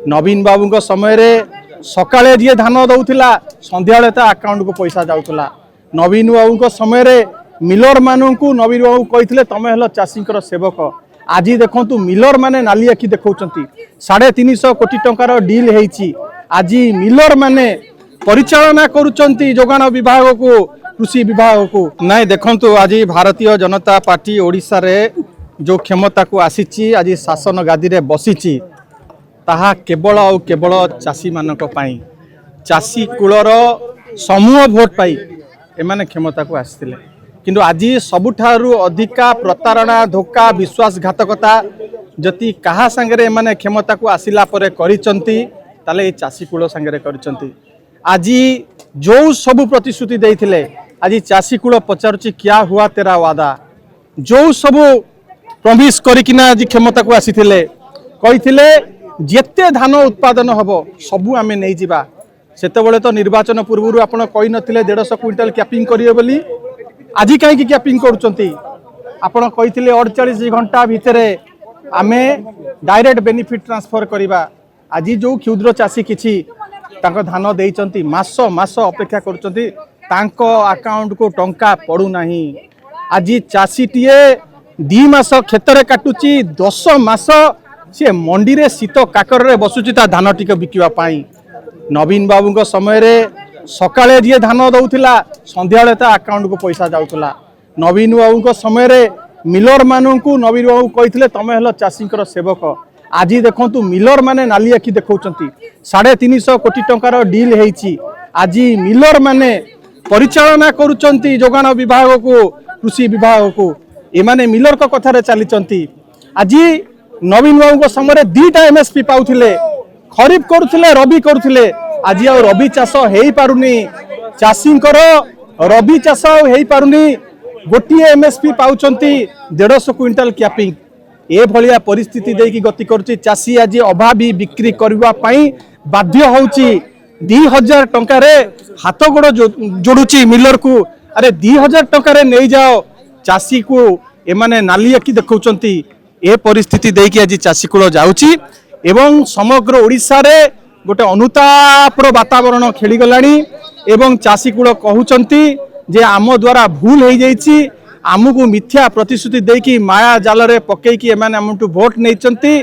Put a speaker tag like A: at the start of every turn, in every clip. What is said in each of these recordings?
A: नवीन बाबू समय सकाळे जी धान दौला संध्या अकाउंट को पैसा जाऊला। नवीन बाबू समय मिलर मानू नवीन बाबू कही तुम हेल चाषी सेवक। आज देखु मिलर माने नाली आखि देखा 350 कोटी टंकार डील होती। आज मिलर माने परिचालना करुचंती जोगान विभाग को कृषि विभाग को नहीं देखंतु। आज भारतीय जनता पार्टी ओडिशा रे जो क्षमता को आसीची आज शासन गादी रे बसीची ताहा केवल और केवल चाषी मानक पाई चाषी कूलर समूह भोट पाई एमाने क्षमता को आसीथिले। किंतु आज सबुठारु अधिका प्रतारणा धोखा विश्वासघातकता जति कहा संगे एमाने क्षमता को आसिला परे करिचंती ताले ए चाषी कूल संगे करिचंती। आज जो सबु प्रतिश्रुति देइथिले आज चाषी कूल पचारुची क्या हुआ तेरा वादा। जो सबु प्रमिस करिकिना आज क्षमता को आसीथिले कहिथिले जेते धान उत्पादन हबो सबु आमे नै जिबा। सेतेबेले तो निर्वाचन पूर्व आपण कहि नथिले 150 क्विंटल कैपिंग करियो बोली। आज कहीं कैपिंग करुचंती आपण कहिथिले 48 घंटा भितरे आमे डायरेक्ट बेनिफिट ट्रांसफर करिबा। आज जो क्षुद्र चाषी किछि तांको धान देइचंती मास मास अपेक्षा करुचंती तांको अकाउंट को टंका पड़ू नाही। आज चाषी टीए 2 मास खेतरे काटुची 10 मास से मंडी रे शीत काकर रे बसुची ता धान टिक बिकिवा पाई। नवीन बाबू समय सकाळे जी धान दौला संध्या अकाउंट को पैसा जाऊला। नवीन बाबू समय मिलर मानू नवीन बाबू कही तुम हेल चाषी सेवक। आज देखु मिलर माने नाली आखि देखा 350 कोटी टंकार डील होती। आज मिलर माने परिचालना करुचंती जोगान विभाग को कृषि विभाग को एमाने मिलर को कथार चली। आज नवीन बाबू समय 2टा एमएसपी पाउथिले खरीफ करुथिले रबी करुथिले। आज आ रबी चाष हेई पारुनी चाषी रबी चाष हेई पारुनी गोटे एमएसपी पाउचंती 150 क्विंटल कैपिंग। ए भलिया परिस्थिति देकी गति करुची। चाषी आज अभावी बिक्री करबा पई बाध्य होउची। 2000 टंका रे हाथ गोड़ जोड़ुची मिलर को। अरे 2000 टंका रे नहीं जाओ चाषी को एमाने नाली आखि देखौचंती। ए परिस्थिति देकी आज चाषी कूल जाउची एवं समग्र ओडिशा रे गोटे अनुतापर वातावरण खेली गलानी। एवं चाषी कूल कहउचंती जे आम द्वारा भूल हो जाइछि आमको मिथ्या प्रतिश्रुति देकी माया जाल रे पकेकी एमाने आमटू भोट नैचंती।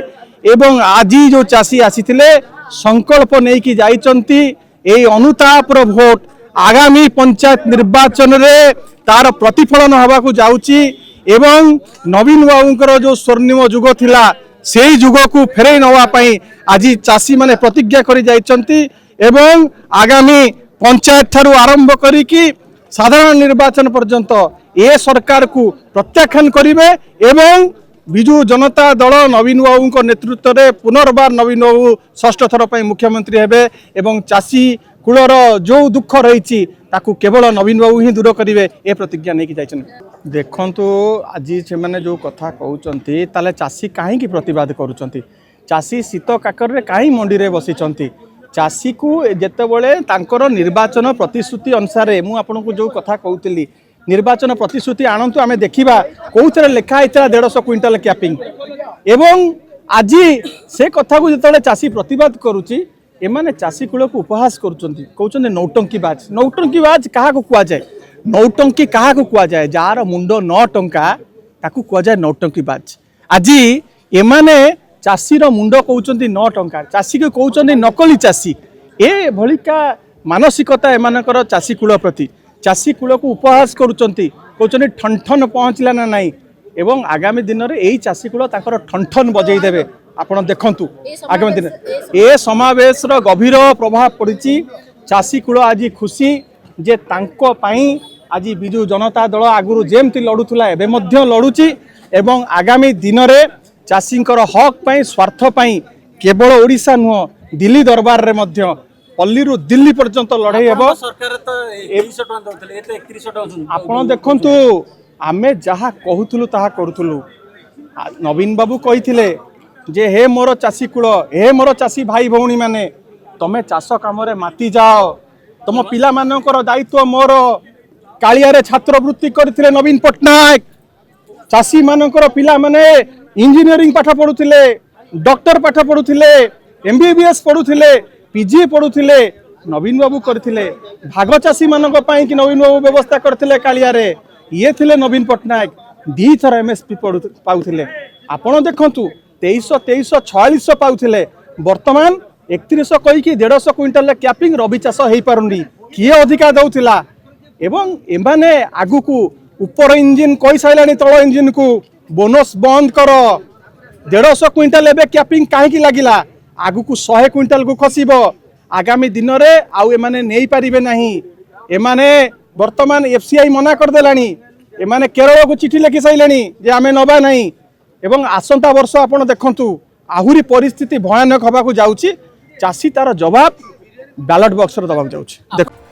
A: एवं आज जो चाषी आसीथिले संकल्प नेकी जाइचंती ए अनुतापर भोट आगामी पंचायत निर्वाचन रे तार प्रतिफलन हवा को जाउची। एवं नवीन बाबूंकर जो स्वर्णिम युग थिला सेही युग को फेरई नवा पई आज चाषी माने प्रतिज्ञा करि जाइचंती। एवं आगामी पंचायत ठारू आरंभ करिकी साधारण निर्वाचन पर्यंत ए सरकार को प्रत्याख्यान करिवे। एवं विजु जनता दल नवीन बाबू नेतृत्व में पुनर्बार नवीन बाबू 6ठ थर पर मुख्यमंत्री हेबे। एवं चाषी कूलर जो दुख रही ताकू केवल नवीन बाबू ही दूर करेंगे ए प्रतिज्ञा नहीं कि देखंतु। आज से मैंने जो कथा कहते ताले चाषी कहीं प्रतिवाद करुँच चाषी शीत काकर कहीं मंडी रे बसीचंती। चाषी को जेतेबेले तांकर निर्वाचन प्रतिश्रुति अनुसार मु आपनको जो कथा कहूली निर्वाचन प्रतिश्रुति आणतु आमे देखिबा कोउथरे लेखा आइतला 150 क्विंटल कैपिंग। एवं आज से कथा को जेतेबेले चाषी प्रतिवाद करूची एमाने चाषी कूल को उपहास करुचंती कहउचंती नौटंकीबाज। नौटंकीबाज काहा को कुआ जाय नौटंकी काहा को कुआ जाय जार मुंड 9 टंका ताकू कुआ जाय नौटंकीबाज। आज एमाने चाषी रो मुंड कहउचंती 9 टंका चाषी को कहउचंती नकली चाषी। ए भलिका मानसिकता एमानकर चाषी कूल प्रति चाषी कूल को उपहास करुचंती कहउचंती ठनठन पहुँचला ना नहीं। एवं आगामी दिन में यही चाषी कूल ताकर ठनठन बजई देबे आपण देखंतु। आगामी दिन ए समावेश रो गभीर प्रभाव पड़ी। चाषी कूल आज खुशी जे तांको पई आज बिजु जनता दल आगुरु जेमती लड़ुथुला एबे मध्य लड़ुची। एवं आगामी दिन में चाषींकर हक पई स्वार्थ पई केवल ओडिशा नुह दिल्ली दरबार रे मध्य पल्लीरू दिल्ली पर्यंत लड़ाई हेबो। आपण देखंतु आमे जहा कहूथुलु ताहा करूथुलु। नवीन बाबू कहिथिले जे हे मोर चाषी कूल हे मोर चाषी भाई भौणी माने तमे चाष काम रे माती जाओ तुम पिला मानकर दायित्व मोर। कालिया रे छात्रवृत्ति करथिले नवीन पटनायक। चाषी मानकर पिला माने इंजीनियरिंग पाठ पढुथिले डॉक्टर पाठ पढुथिले MBBS पढ़ुले PG पढ़ुले नवीन बाबू करथिले भाग चाषी मानक पई कि नवीन बाबू व्यवस्था करथिले कालियारे ये थिले नवीन पटनायक दी थर MSP पाउथिले आपण देखंतु 2300 4600 पाउथिले वर्तमान 3100 कही कि 150 क्विंटल कैपिंग रबी चाष हो पारुनी किए अधिका दउथिला एवं एमाने आगु को ऊपर इंजिन कही साइलानी तळ इंजिन को बोनस बंद कर 150 क्विंटल एबे कैपिंग काहे लागिला आगु को 100 क्विंटल को खसिबो आगामी दिन रे आउ एमाने नेई पारिबे नाही एमाने वर्तमान FCI मना कर देलानी एमाने केरल को चिठी लिखि साइलानी जे आमे नबा नाही एवं आसंता वर्ष आपण देखंतु आहुरी परिस्थिति भयानक हबा को जाउची चासी तार जवाब बैलेट बॉक्स रे दबाक जाउची देखो।